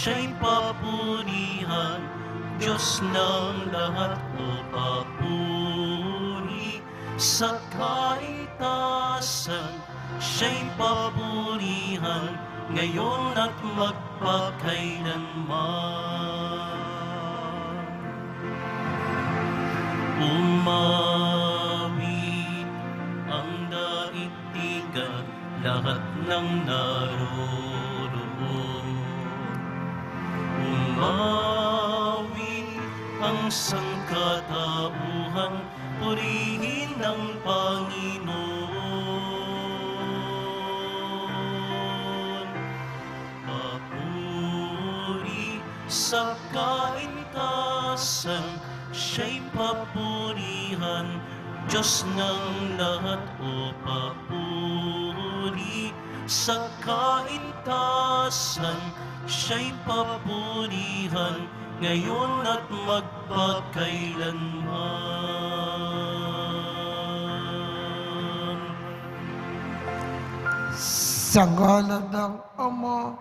siya'y papurihan, Diyos ng lahat o papuri. Sa kaitasan, siya'y papurihan, ngayon at magpakailanman. Umawit ang daigdigan, lahat ng naroroon. Umawit ang sangkatauhan, purihin ng Panginoon. Papuri sa kaintasan, siya'y papurihan, Diyos ng lahat o papuri. Sa kaintasan, siya'y papurihan, ngayon at magpakailanman. Sa ngalan ng Ama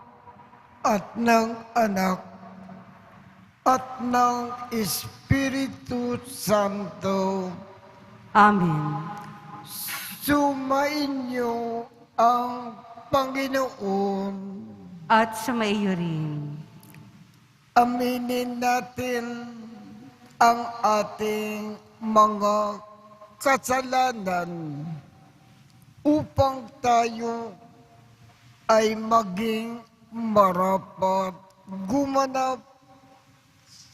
at ng Anak at ng Espiritu Santo. Amen. Sumainyo ang Panginoon. At sumaiyo rin. Aminin natin ang ating mga kasalanan upang tayo ay maging marapat gumanap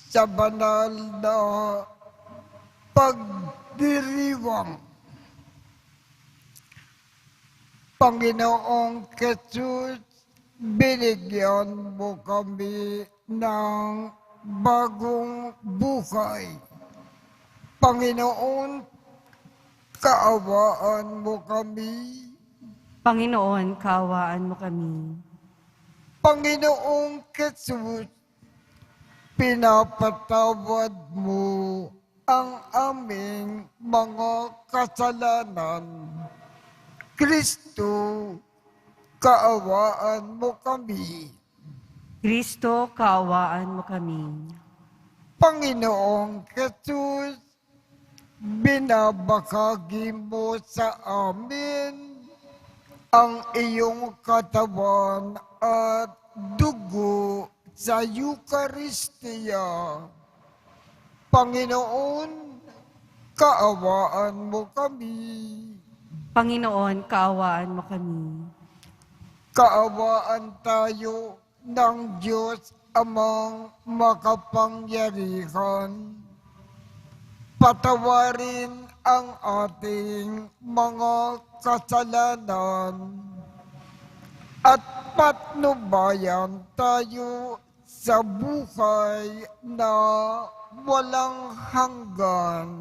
sa banal na pagdiriwang. Panginoong Jesus, binigyan mo kami ng bagong buhay. Panginoon, kaawaan mo kami. Panginoon, kaawaan mo kami. Panginoong Jesus, pinapatawad mo ang aming mga kasalanan. Kristo, kaawaan mo kami. Kristo, kaawaan mo kami. Panginoong Jesus, binabahagi mo sa amin ang iyong katawan at dugo sa Eucharistia. Panginoon, kaawaan mo kami. Panginoon, kaawaan mo kami. Kaawaan tayo ng Diyos Amang makapangyarihan. Patawarin ang ating mga kasalanan at patnubayan tayo sa buhay na walang hanggan.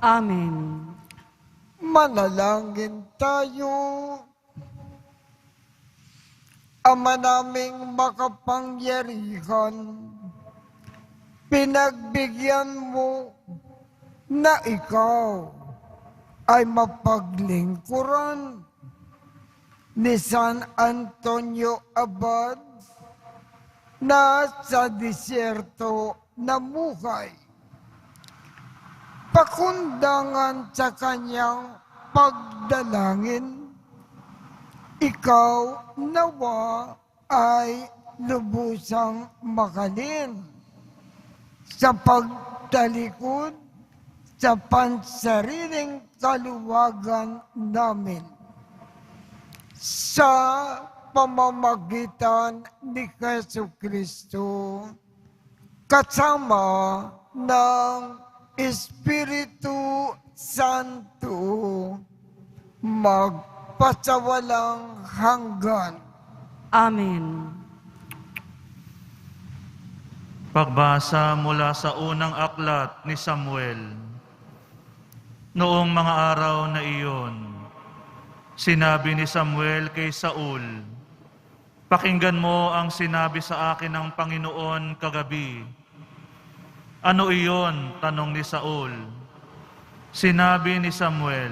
Amen. Manalangin tayo. Ama naming makapangyarihan, pinagbigyan mo na ikaw ay mapaglingkuran ni San Antonio Abad na sa disyerto namuhay. Pakundangan sa kanyang pagdalangin, ikaw nawa ay lubusang makalin sa pagtalikod sa pansariling kaluwagan namin. Sa pamamagitan ni Jesucristo, kasama ng Espiritu Santo, magpasawalang hanggan. Amen. Pagbasa mula sa unang aklat ni Samuel. Noong mga araw na iyon, sinabi ni Samuel kay Saul, "Pakinggan mo ang sinabi sa akin ng Panginoon kagabi." "Ano iyon?" tanong ni Saul. Sinabi ni Samuel,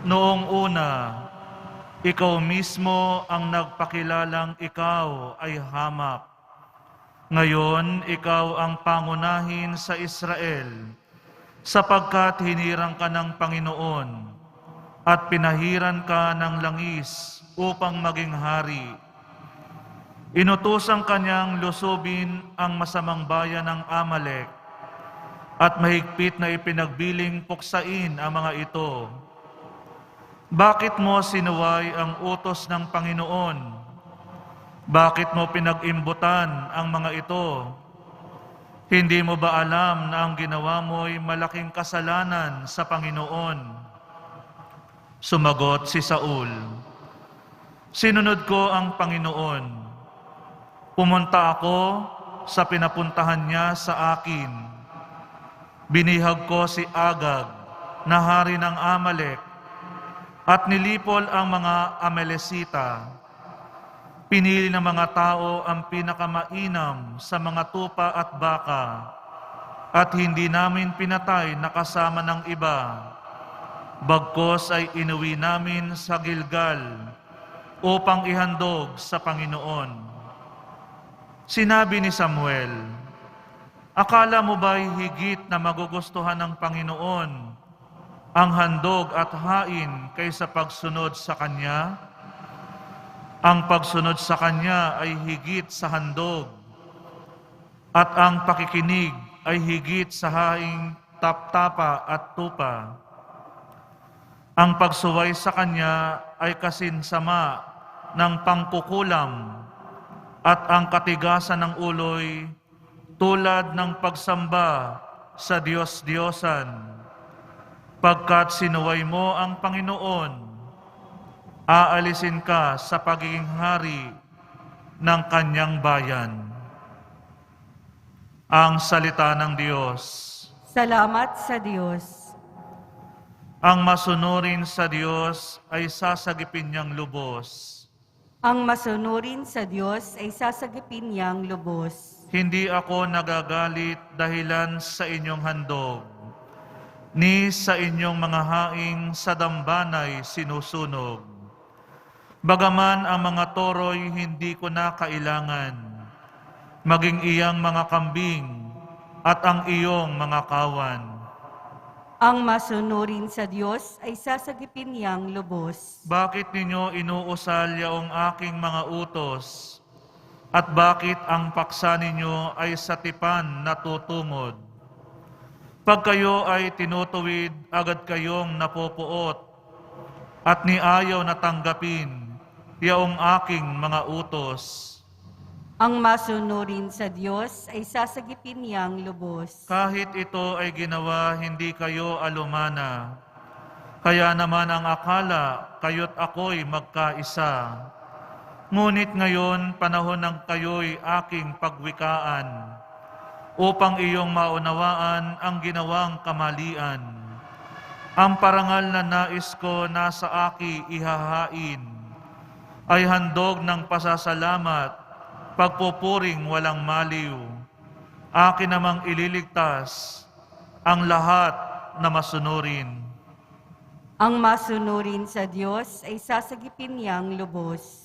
"Noong una, ikaw mismo ang nagpakilalang ikaw ay hamak Ngayon, ikaw ang pangunahin sa Israel, sapagkat hinirang ka ng Panginoon at pinahiran ka ng langis upang maging hari. Inutusang kanyang lusubin ang masamang bayan ng Amalek at mahigpit na ipinagbiling puksain ang mga ito. Bakit mo sinuway ang utos ng Panginoon? Bakit mo pinag-imbutan ang mga ito? Hindi mo ba alam na ang ginawa mo'y malaking kasalanan sa Panginoon? Sumagot si Saul, sinunod ko ang Panginoon. Pumunta ako sa pinapuntahan niya sa akin. Binihag ko si Agag, na hari ng Amalek, at nilipol ang mga Amalesita. Pinili ng mga tao ang pinakamainam sa mga tupa at baka, at hindi namin pinatay na kasama ng iba. Bagkos ay inuwi namin sa Gilgal upang ihandog sa Panginoon. Sinabi ni Samuel, akala mo ba'y higit na magugustuhan ng Panginoon ang handog at hain kaysa pagsunod sa Kanya? Ang pagsunod sa Kanya ay higit sa handog, at ang pakikinig ay higit sa haing taptapa at tupa. Ang pagsuway sa Kanya ay kasinsama ng pangkukulam, at ang katigasan ng ulo'y tulad ng pagsamba sa Diyos-Diyosan. Pagkat sinuway mo ang Panginoon, aalisin ka sa pagiging hari ng Kanyang bayan. Ang salita ng Diyos. Salamat sa Diyos. Ang masunurin sa Diyos ay sasagipin niyang lubos. Ang masunurin sa Diyos ay sasagipin niyang lubos. Hindi ako nagagalit dahilan sa inyong handog, ni sa inyong mga haing sa dambanay sinusunog. Bagaman ang mga toro'y hindi ko na kailangan, maging iyang mga kambing at ang iyong mga kawan. Ang masunurin sa Diyos ay sasagipin niyang lubos. Bakit ninyo inuusal yaong aking mga utos? At bakit ang paksa ninyo ay sa tipan natutungod? Pag kayo ay tinutuwid, agad kayong napopuot, at niayaw na tanggapin yaong aking mga utos. Ang masunurin sa Diyos ay sasagipin niyang lubos. Kahit ito ay ginawa, hindi kayo alumana. Kaya naman ang akala, kayo't ako'y magkaisa. Ngunit ngayon, panahon ng kayo'y aking pagwikaan, upang iyong maunawaan ang ginawang kamalian. Ang parangal na nais ko nasa aki ihahain, ay handog ng pasasalamat, pagpupuring walang maliw. Akin namang ililigtas ang lahat na masunurin. Ang masunurin sa Diyos ay sasagipin niyang lubos.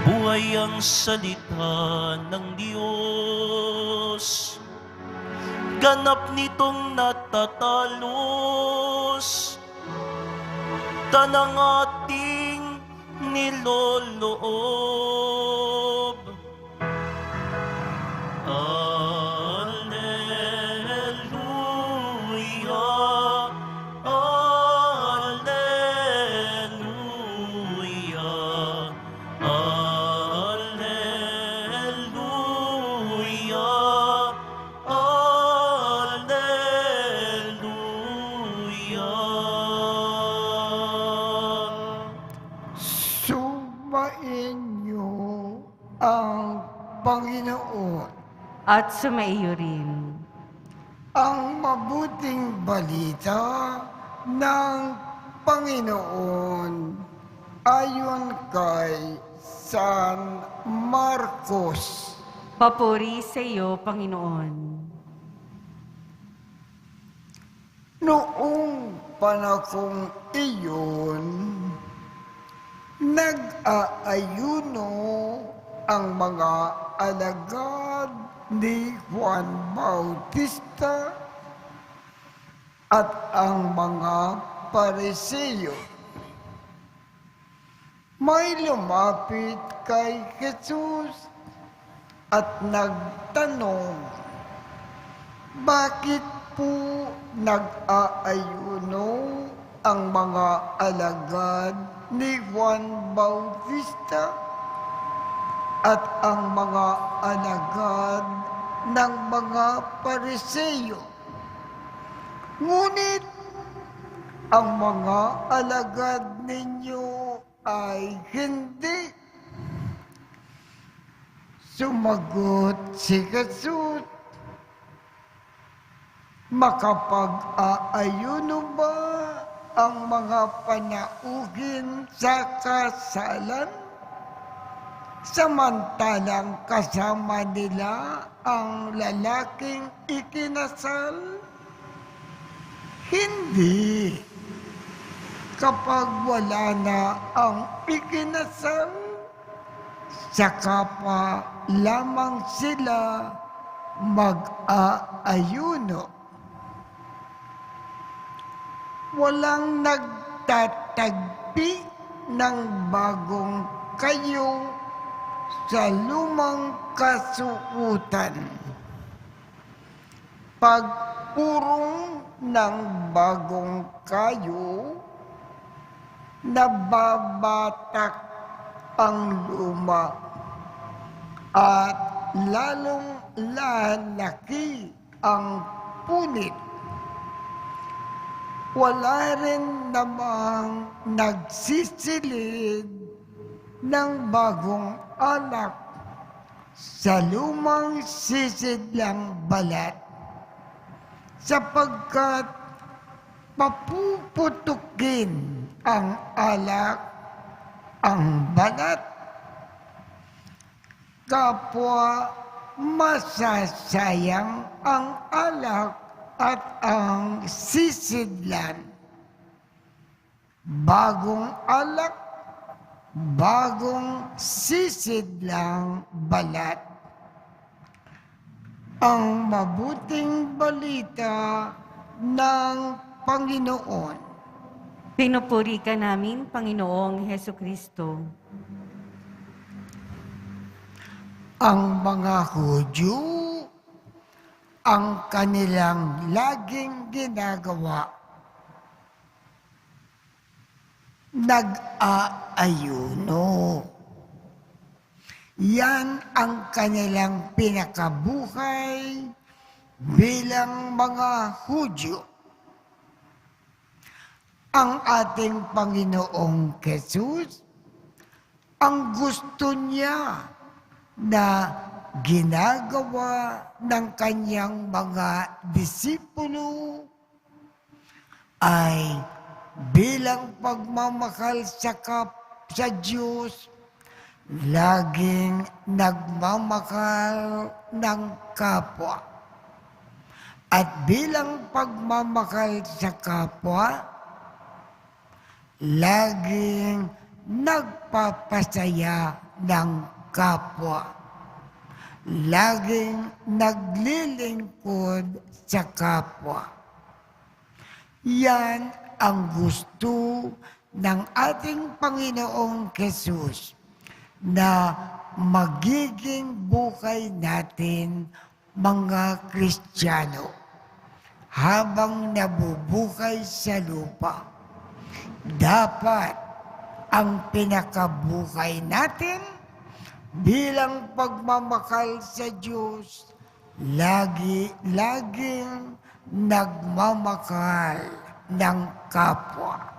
Buhay ang salita ng Diyos, ganap nitong natatalos, tanang ating niloloob. Alleluia, alleluia, alleluia, alleluia. Sumainyo ang Panginoon. At sumaiyo rin. Ang mabuting balita ng Panginoon ayon kay San Marcos. Papuri sa iyo, Panginoon. Noong panahong iyon, nag-aayuno ang mga alagad ni Juan Bautista at ang mga Pariseo. May lumapit kay Jesus at nagtanong, "Bakit po nag-aayuno ang mga alagad ni Juan Bautista at ang mga alagad ng mga Pariseo? Ngunit ang mga alagad ninyo ay hindi." Sumagot si Jesus, "Makapag-aayuno ba ang mga panauhin sa kasalan, samantalang kasama nila ang lalaking ikinasal? Hindi. Kapag wala na ang ikinasal, saka pa lamang sila mag-aayuno. Walang nagtatagpi ng bagong kayo sa lumang kasuotan. Pagpurong ng bagong kayo, nababatak ang luma at lalong lalaki ang punit. Wala rin namang nagsisilid ng bagong alak sa lumang sisidlang balat, sapagkat papuputukin ang alak ang balat. Kapwa masasayang ang alak at ang sisidlan. Bagong alak, bagong sisidlang balat. Ang mabuting balita ng Panginoon. Pinupuri ka namin, Panginoong Hesukristo. Ang mga Hudyo, ang kanilang laging ginagawa, nag-aayuno. Yan ang kanilang pinakabuhay bilang mga Hudyo. Ang ating Panginoong Jesus, ang gusto niya na ginagawa ng kanyang mga disipulo ay bilang pagmamahal sa Diyos, laging nagmamahal ng kapwa. At bilang pagmamahal sa kapwa, laging nagpapasaya ng kapwa. Laging naglilingkod sa kapwa. Yan ang gusto ng ating Panginoong Jesus, na magiging buhay natin mga Kristiyano habang nabubuhay sa lupa. Dapat ang pinakabuhay natin bilang pagmamahal sa Diyos, laging nagmamahal ng kapwa.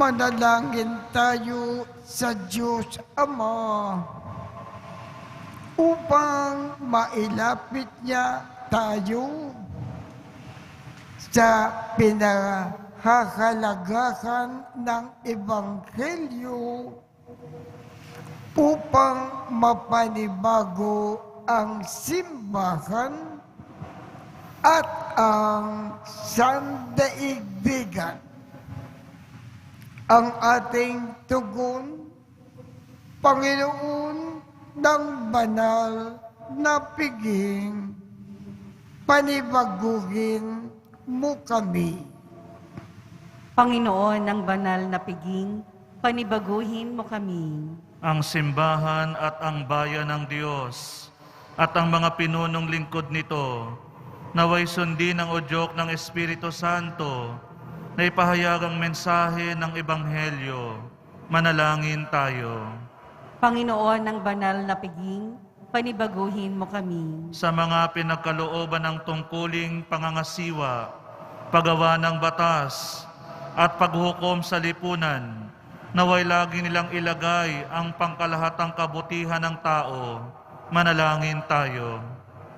Manalangin tayo sa Diyos Ama upang mailapit niya tayo sa pinahahalagahan ng Ebanghelyo upang mapanibago ang simbahan at ang sandaigdigan. Ang ating tugon, Panginoon ng banal na piging, panibaguhin mo kami. Panginoon ng banal na piging, panibaguhin mo kami. Ang simbahan at ang bayan ng Diyos at ang mga pinunong lingkod nito, naway sundin ang udyok ng Espiritu Santo na ipahayagang mensahe ng Ebanghelyo. Manalangin tayo. Panginoon ng banal na piging, panibaguhin mo kami. Sa mga pinagkalooban ng tungkuling pangangasiwa, paggawa ng batas, at paghukom sa lipunan, naway lagi nilang ilagay ang pangkalahatang kabutihan ng tao. Manalangin tayo.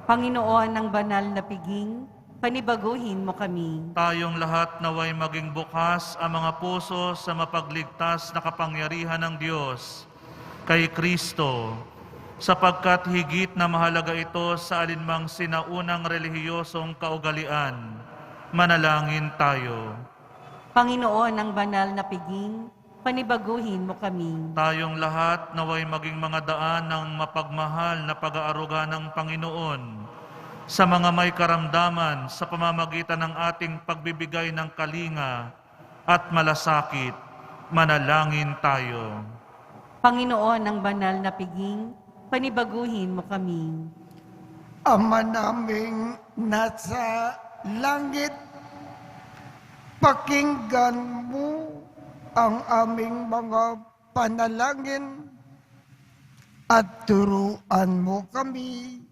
Panginoon ng banal na piging, panibaguhin mo kami. Tayong lahat naway maging bukas ang mga puso sa mapagligtas na kapangyarihan ng Diyos kay Kristo, sapagkat higit na mahalaga ito sa alinmang sinaunang relihiyosong kaugalian. Manalangin tayo. Panginoon ng banal na piging, panibaguhin mo kami. Tayong lahat naway maging mga daan ng mapagmahal na pag-aaruga ng Panginoon sa mga may karamdaman sa pamamagitan ng ating pagbibigay ng kalinga at malasakit. Manalangin tayo. Panginoon ng banal na piging, panibaguhin mo kami. Ama naming nasa langit, pakinggan mo ang aming mga panalangin at turuan mo kami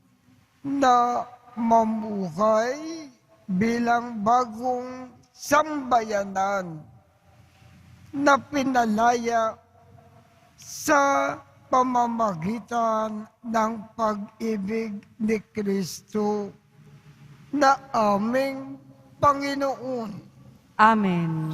na mamuhay bilang bagong sambayanan na pinalaya sa pamamagitan ng pag-ibig ni Kristo na aming Panginoon. Amen.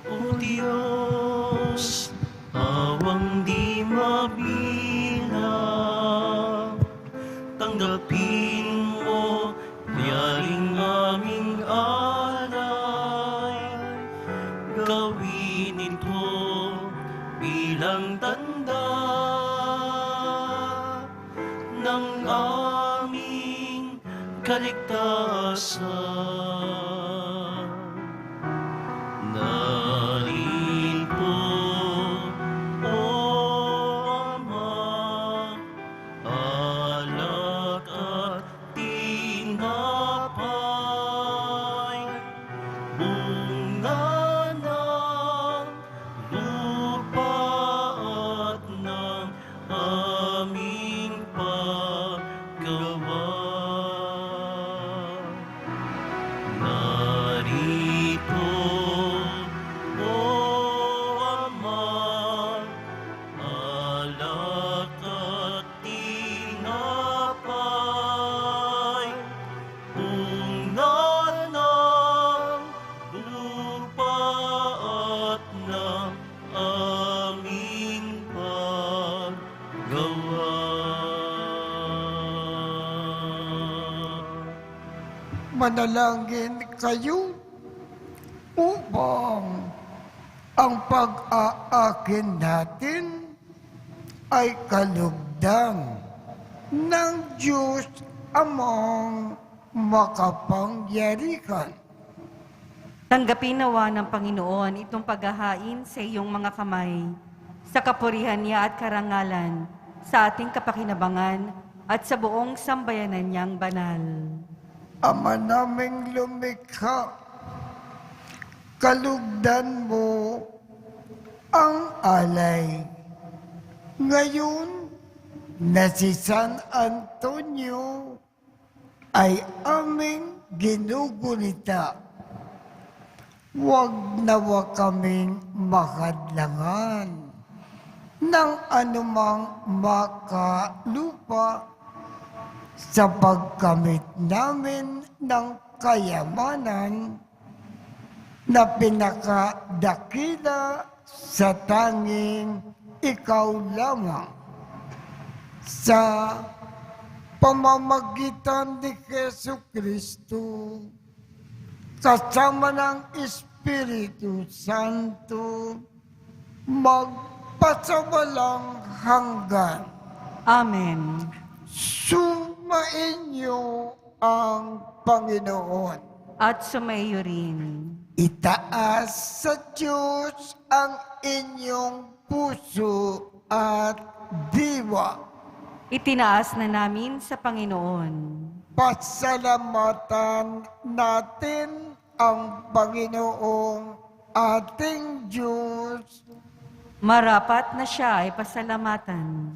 O Diyos, awang di mabilang, tanggapin mo yaring aming alay. Gawin ito bilang tanda ng aming kaligtasan. Narito, O Ama, alak at tinapay, bunga ng lupa at ng aming paggawa. Narito, O Ama, alak at tinapay, bunga ng lupa at ng aming paggawa. Manalangin kayo upang ang pag-aakin natin ay kalugdan ng Diyos amang makapangyarihan. Tanggapin nawa ng Panginoon itong paghahain sa iyong mga kamay, sa kapurihan niya at karangalan, sa ating kapakinabangan at sa buong sambayanan niyang banal. Ama naming lumikha, kalugdan mo ang alay. Ngayon na si San Antonio ay aming ginugunita. Huwag nawa kaming makadlangan ng anumang makalupa sa pagkamit namin ng kayamanan na pinakadakila sa tanging ikaw lamang. Sa pamamagitan ni Jesu Kristo, kasama ng Espiritu Santo, magpasawalang hanggan. Amen. Sumainyo ang Panginoon. At sumaiyo rin. Itaas sa Diyos ang inyong puso at diwa. Itinaas na namin sa Panginoon. Pasalamatan natin ang Panginoong ating Diyos. Marapat na siya ay pasalamatan.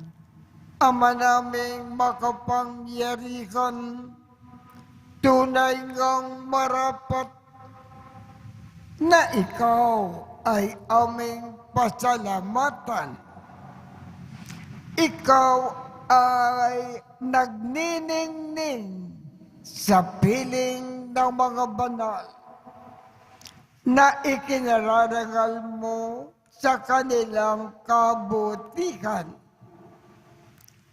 Ama naming makapangyarihan, tunay ngang marapat na ikaw ay aming pasalamatan. Ikaw ay nagniningning sa piling ng mga banal na ikinararangal mo sa kanilang kabutihan.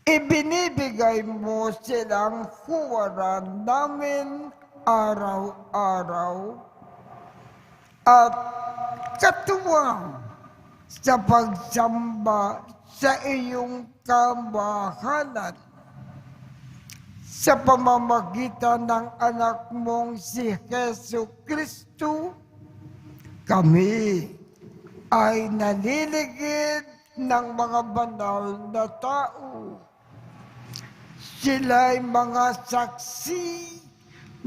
Ibinibigay mo silang huwaran namin araw-araw at katuwang sa pagsamba sa iyong kamahalan sa pamamagitan ng anak mong si Jesu Kristo, kami ay naliligid ng mga banal na tao. Sila'y mga saksi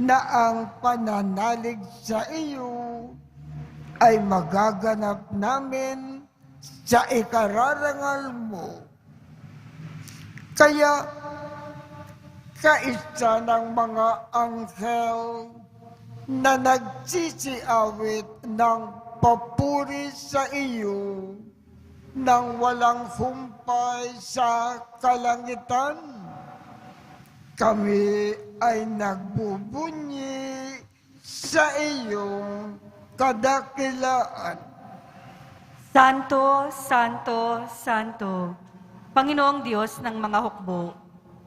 na ang pananalig sa iyo ay magaganap namin sa ikararangal mo. Kaya, kaisa ng mga anghel na nagsisiawit ng papuri sa iyo nang walang humpay sa kalangitan, kami ay nagbubunyi sa iyong kadakilaan. Santo, Santo, Santo, Panginoong Diyos ng mga hukbo,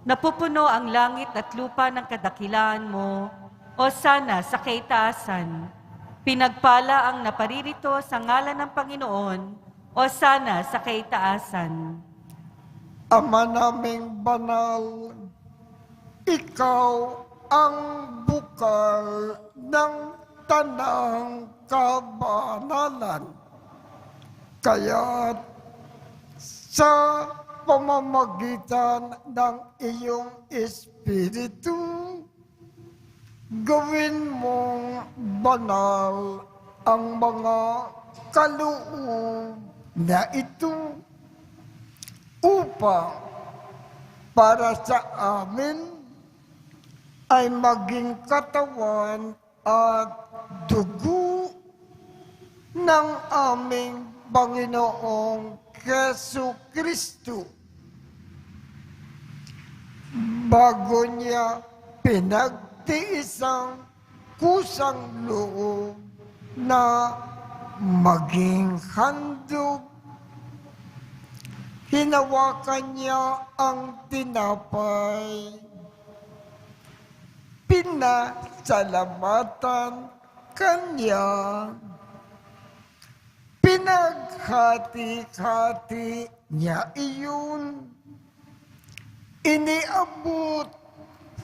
napupuno ang langit at lupa ng kadakilaan mo, o sana sa kaitaasan. Pinagpala ang naparirito sa ngalan ng Panginoon, o sana sa kaitaasan. Ama naming banal, ikaw ang bukal ng tanang kabanalan. Kaya't sa pamamagitan ng iyong Espiritu, gawin mong banal ang mga kaloob na ito upang para sa amin ay maging katawan at dugo ng aming Panginoong Jesu Kristo. Bago niya pinagtiisang kusang loob na maging handog, hinawakan niya ang tinapay, pinasalamatan kanya, pinaghati-hati niya iyon, iniabot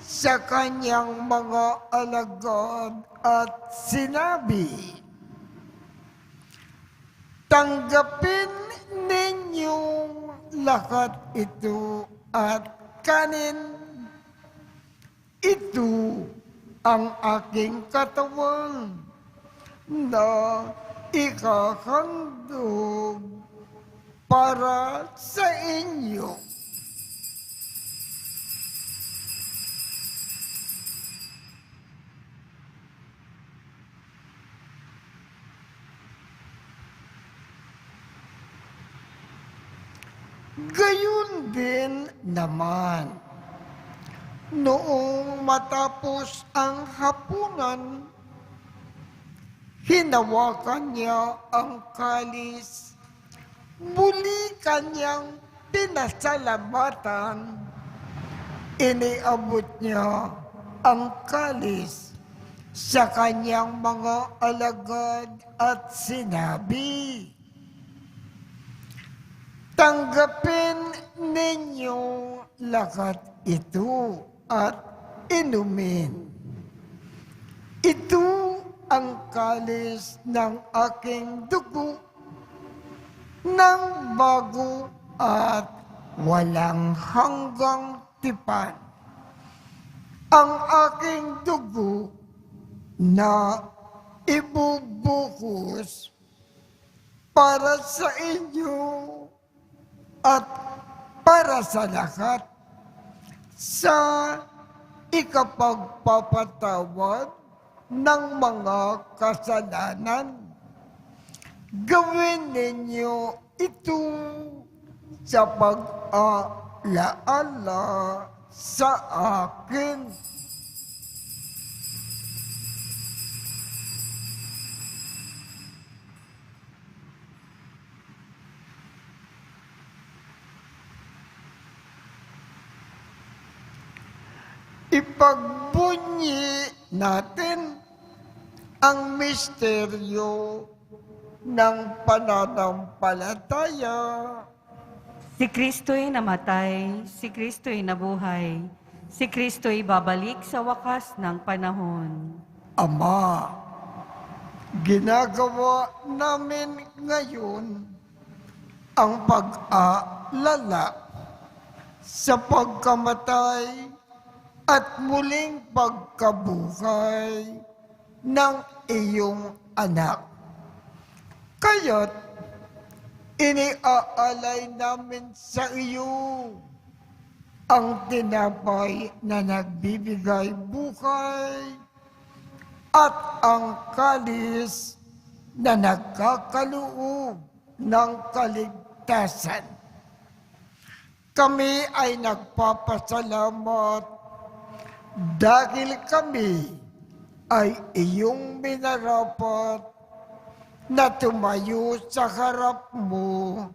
sa kanyang mga alagad at sinabi, tanggapin ninyong lahat ito at kanin. Ito ang aking katawan na ikahandog para sa inyo. Gayon din naman, noong matapos ang hapunan, hinawakan niya ang kalis, muli kanyang pinasalamatan, iniabot niya ang kalis sa kanyang mga alagad at sinabi, "Tanggapin ninyo lahat ito at inumin. Ito ang kalis ng aking dugo ng bago at walang hanggang tipan. Ang aking dugo na ibubuhos para sa inyo at para sa lahat sa ikapagpapatawad ng mga kasalanan. Gawin ninyo ito sa pag-alaala sa akin." Ipagbunyi natin ang misteryo ng pananampalataya. Si Kristo'y namatay, si Kristo'y nabuhay, si Kristo'y babalik sa wakas ng panahon. Ama, ginagawa namin ngayon ang pag-aalala sa pagkamatay at muling pagkabuhay ng iyong anak. Kaya't iniaalay namin sa iyo ang tinapay na nagbibigay buhay at ang kalis na nagkakaloob ng kaligtasan. Kami ay nagpapasalamat dahil kami ay iyong minarapat na tumayo sa harap mo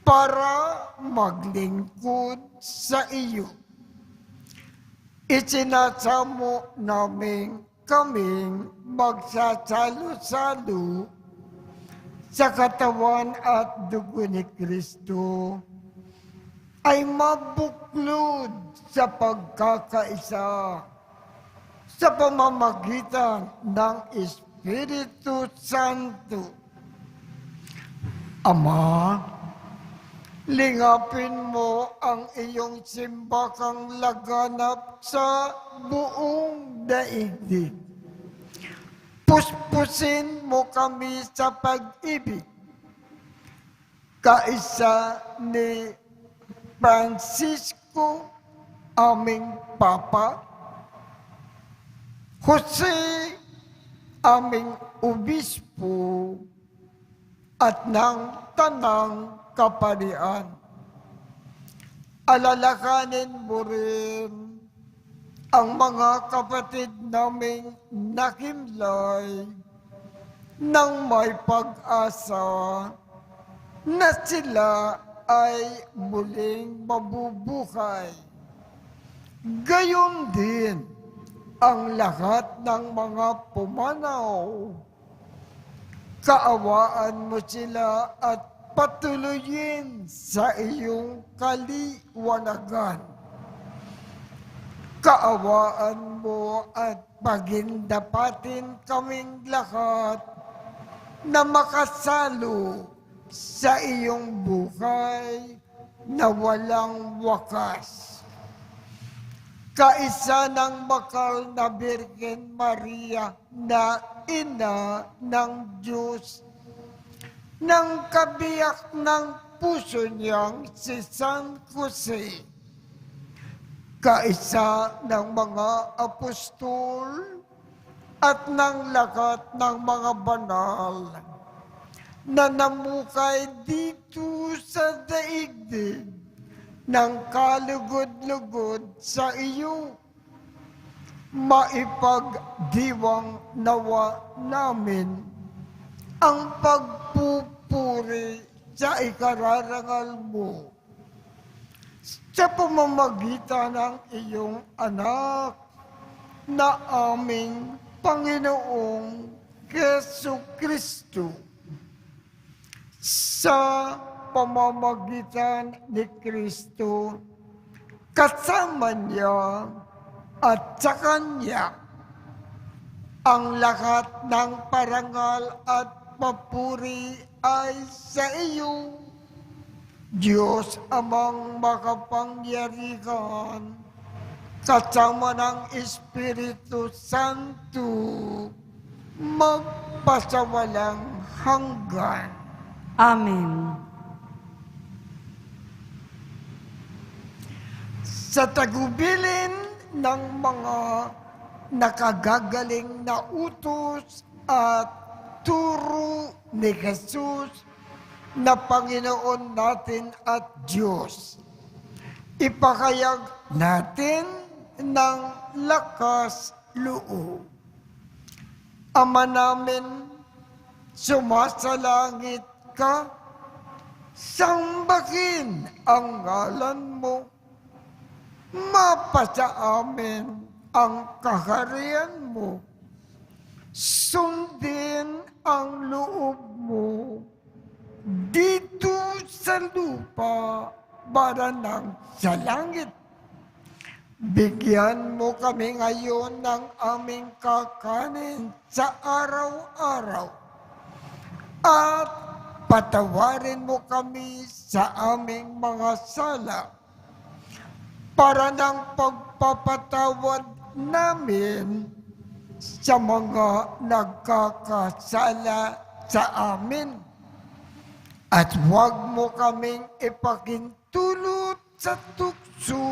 para maglingkod sa iyo. Isinasamo namin kaming magsasalo-salo sa katawan at dugo ni Kristo ay mabuklod sa pagkakaisa sa pamamagitan ng Espiritu Santo. Ama, lingapin mo ang iyong simbakang laganap sa buong daigdig. Puspusin mo kami sa pag-ibig, kaisa ni Francisco, aming Papa, Jose, aming Obispo, at ng Tanang Kaparian. Alalakanin mo rin ang mga kapatid naming nakimlay ng may pag-asa na sila ay muling mabubuhay. Gayon din ang lahat ng mga pumanaw. Kaawaan mo sila at patuloyin sa iyong kaliwanagan. Kaawaan mo at pagindapatin kaming lahat na makasalo sa iyong buhay na walang wakas. Kaisa ng bakal na Birhen Maria na ina ng Diyos, ng kabiyak ng puso niyang si San Jose, kaisa ng mga apostol at ng lahat ng mga banal, na namukay dito sa daigdig ng kalugod-lugod sa iyo. Maipagdiwang nawa namin ang pagpupuri sa ikararangal mo sa pamamagitan ng iyong anak na aming Panginoong Jesucristo. Sa pamamagitan ni Kristo, kasama niya at sa Kanya, ang lahat ng parangal at papuri ay sa iyo, Diyos Amang makapangyarihan, kasama ng Espiritu Santo, magpasawalang hanggan. Amen. Sa tagubilin ng mga nakagagaling na utos at turo ni Jesus na Panginoon natin at Diyos, ipakayag natin ng lakas loob. Ama namin, sumasalangit ka, sambahin ang ngalan mo, mapasa amin ang kaharian mo, sundin ang loob mo dito sa lupa para ng sa langit. Bigyan mo kami ngayon ng aming kakanin sa araw-araw at patawarin mo kami sa aming mga sala para ng pagpapatawad namin sa mga nagkakasala sa amin. At huwag mo kaming ipakintulot sa tukso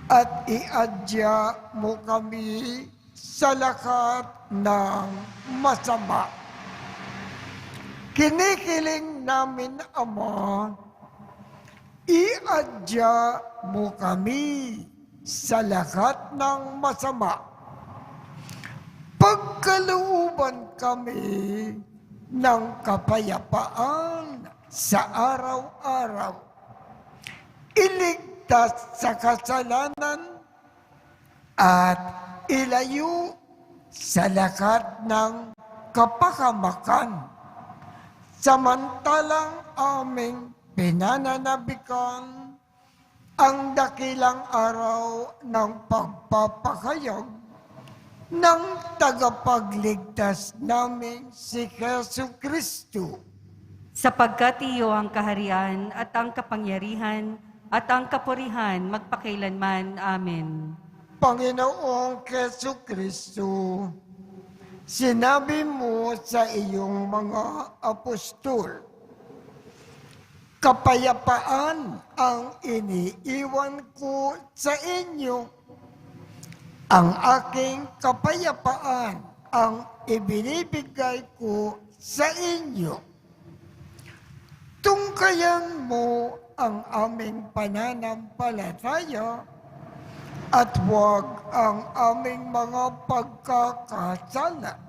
at iadya mo kami sa lahat ng masama. Kinikiling namin, Ama, iadya mo kami sa lahat ng masama. Pagkalooban kami ng kapayapaan sa araw-araw. Iligtas sa kasalanan at ilayo sa lahat ng kapahamakan. Samantalang aming pinananabikan ang dakilang araw ng pagpapahayag ng tagapagligtas namin si Jesucristo. Sapagkat iyo ang kaharian at ang kapangyarihan at ang kapurihan magpakailanman. Amen. Panginoong Jesucristo, sinabi mo sa iyong mga apostol, kapayapaan ang iniiwan ko sa inyo. Ang aking kapayapaan ang ibinibigay ko sa inyo. Tungkayan mo ang aming pananampalataya at huwag ang aming mga pagkakasala.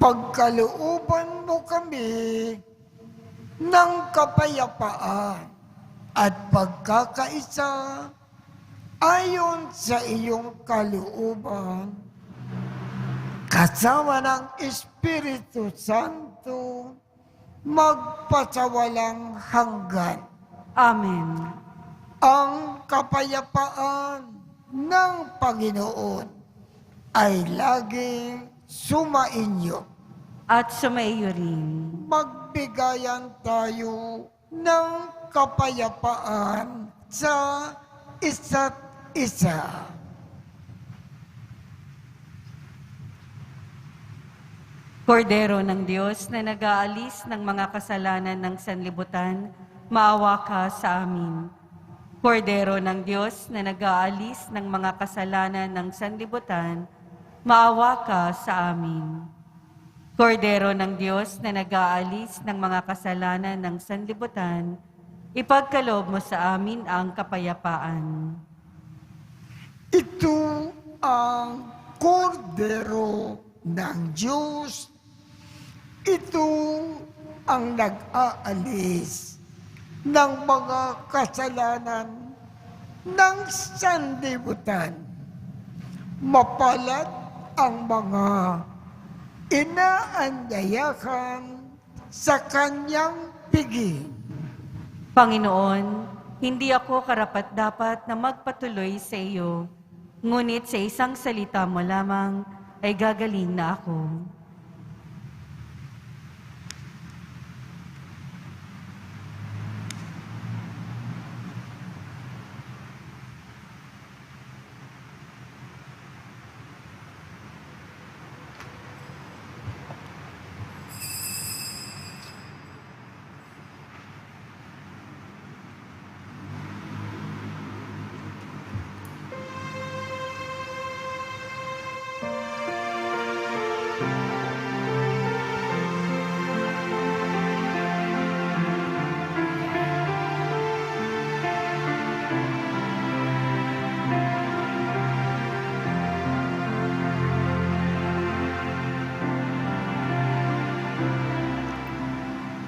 Pagkalooban mo kami ng kapayapaan at pagkakaisa ayon sa iyong kalooban, kasama ng Espiritu Santo, magpasawalang hanggan. Amen. Ang kapayapaan ng Panginoon ay laging sumainyo. At sumaiyo rin. Magbigayan tayo ng kapayapaan sa isa't isa. Kordero ng Diyos na nag-aalis ng mga kasalanan ng sanlibutan, maawa ka sa amin. Kordero ng Diyos na nag-aalis ng mga kasalanan ng sanlibutan, maawa ka sa amin. Kordero ng Diyos na nag-aalis ng mga kasalanan ng sanlibutan, ipagkaloob mo sa amin ang kapayapaan. Ito ang kordero ng Diyos. Ito ang nag-aalis ng mga kasalanan ng sanlibutan. Mapalad ang mga inaanyayahan sa kanyang piging. Panginoon, hindi ako karapat-dapat na magpatuloy sa iyo, ngunit sa isang salita mo lamang ay gagaling na ako.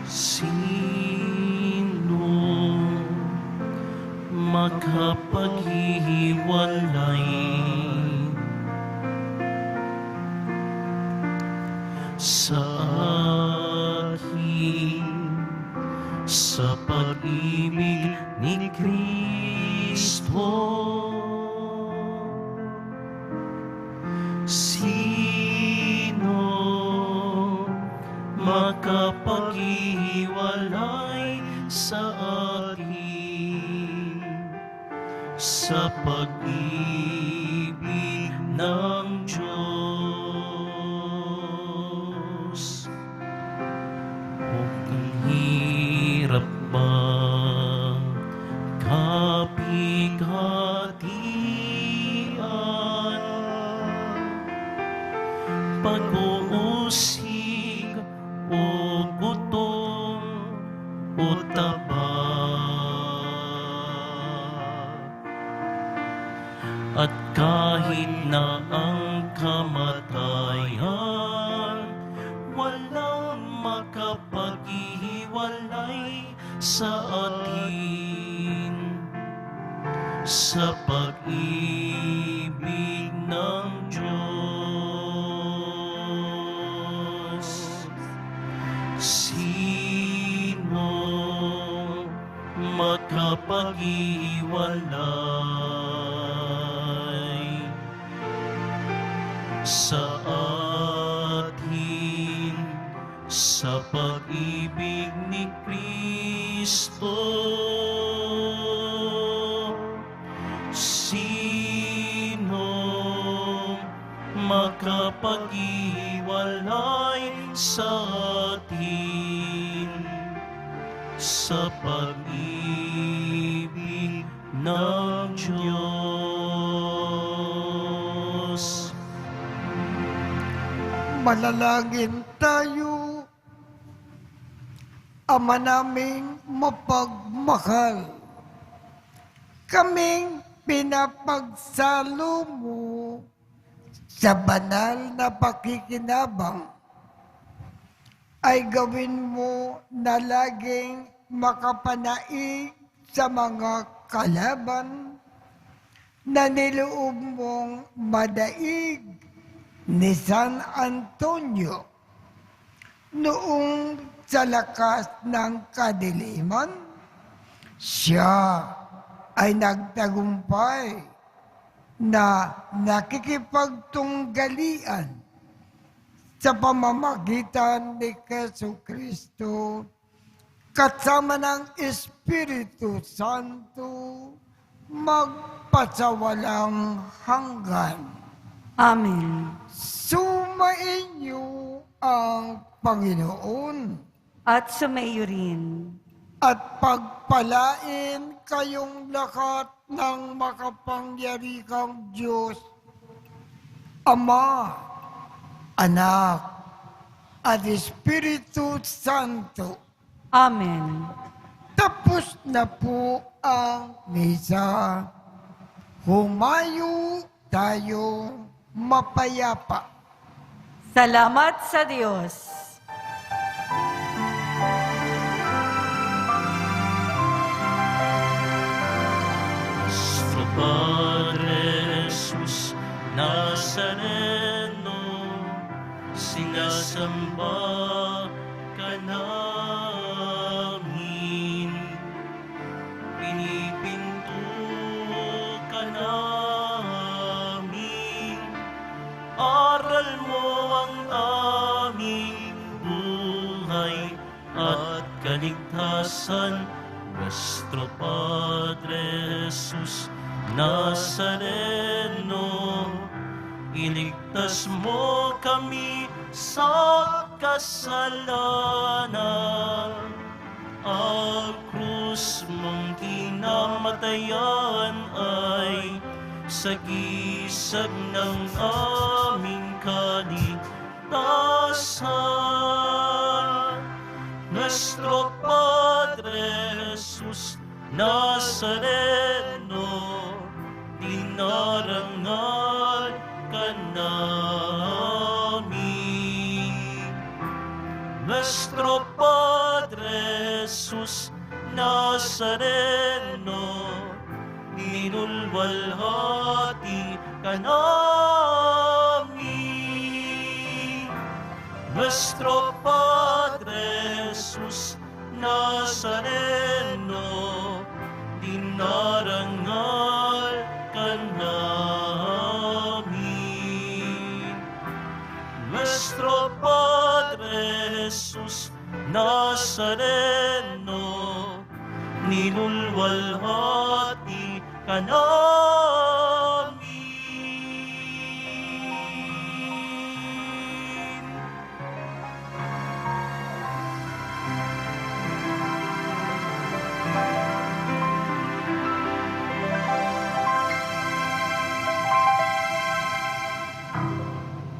Sino makapaghihiwalay sa akin sa pag-ibig ni Kristo? Sino makapaghiwalay sa atin sa pag-ibig ng Diyos? Kung hirap bang kapighatian, pag-uusig o gutom o taba, at kahit na ang kamatayan, walang makapaghihiwalay sa atin sa pag-ibig ng Diyos. Sino makapaghiwalay sa atin sa pag-ibig ni Kristo? Sino makapaghiwalay sa atin sa pag-ibig ng Diyos? Manalangin tayo. Ama naming mapagmahal, kaming pinapagsalo mo sa banal na pakikinabang ay gawin mo na laging makapanaig sa mga kalaban na niloob mong madaig ni San Antonio noong sa lakas ng kadiliman. Siya ay nagtagumpay na nakikipagtunggalian sa pamamagitan ni Jesucristo kasama ng Espiritu Santo magpasawalang hanggan. Amen. Sumainyo ang Panginoon At sumayo rin. at pagpalain kayong lahat ng makapangyarihang Diyos, Ama, Anak, at Espiritu Santo. Amen. Tapos na po ang misa. Humayo tayo mapayapa. Salamat sa Diyos. Nuestro Padre Jesus Nazareno, sinasamba ka namin, pinipinto ka namin, aral mo ang aming buhay at kaligtasan. Nuestro Padre Jesus Nazareno, iligtas mo kami sa kasalanan. Ang krus mong kinamatayan ay sagisag ng aming kaligtasan. Nuestro Padre Jesus Nazareno, dinarangal ka namin. Nuestro Padre Jesus Nazareno, dinulwalhati ka namin. Nuestro Padre Jesus Nazareno, dinarangal ka namin. Nuestro Padre Jesus Nazareno, nilulwalhati ka namin.